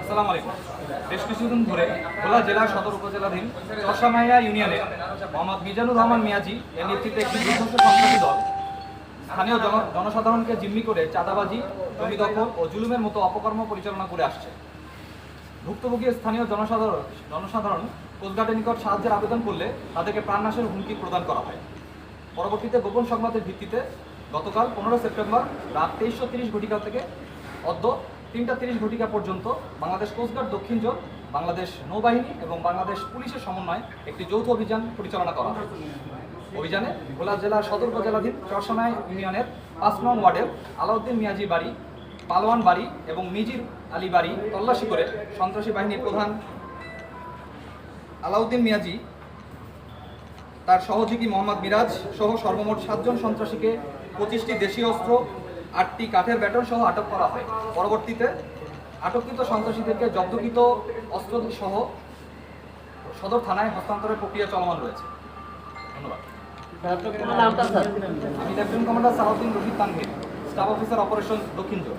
আসসালামু আলাইকুম। বেশ কিছুদিন ধরে ভোলা জেলার সদর উপজেলাধীন চরসামাইয়া ইউনিয়নের মোহাম্মদ মিজানুর রহমান মিয়াজি এর নেতৃত্বে একটি বিধ্বস্ত সন্ত্রাসী দল স্থানীয় জনসাধারণকে জিম্মি করে চাঁদাবাজি, জমি দখল ও জুলুমের মতো অপকর্ম পরিচালনা করে আসছে। ভুক্তভোগী স্থানীয় জনসাধারণ কোস্টগার্ডের নিকট সাহায্যের আবেদন করলে তাদেরকে প্রাণনাশের হুমকি প্রদান করা হয়। পরবর্তীতে গোপন সংবাদের ভিত্তিতে গতকাল 15 সেপ্টেম্বর রাত 23:30 ঘটিকা থেকে অদ্য 3:30 ঘটিকা পর্যন্ত বাংলাদেশ কোস্টগার্ড দক্ষিণ জোন, বাংলাদেশ নৌবাহিনী এবং বাংলাদেশ পুলিশের সমন্বয়ে একটি যৌথ অভিযান পরিচালনা করা হয়। অভিযানে ভোলা জেলার সদর উপজেলাধীন চরসামাই ইউনিয়নের 5 নং ওয়ার্ডের আলাউদ্দিন মিয়াজি বাড়ি, পালোয়ান বাড়ি এবং মিজির আলী বাড়ি তল্লাশি করে সন্ত্রাসী বাহিনীর প্রধান আলাউদ্দিন মিয়াজি, তার সহযোগী মোহাম্মদ মিরাজ সহ সর্বমোট 7 জন সন্ত্রাসীকে 25টি দেশীয় অস্ত্র, 8টি কাঠের ব্যাটন সহ আটক করা হয়। পরবর্তীতে আটককৃত সন্ত্রাসীদেরকে জব্দকৃত অস্ত্র সহ সদর থানায় হস্তান্তরের প্রক্রিয়া চলমান রয়েছে। ধন্যবাদ। আমি lieutenant commander Salauddin Rashid Tanvir, staff officer operation দক্ষিণ জোন।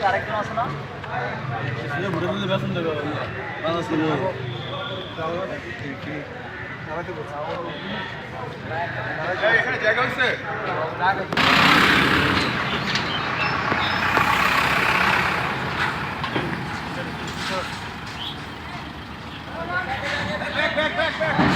আরেকজন আছে না? বেতন দেবে এখানে জায়গা হচ্ছে। Back.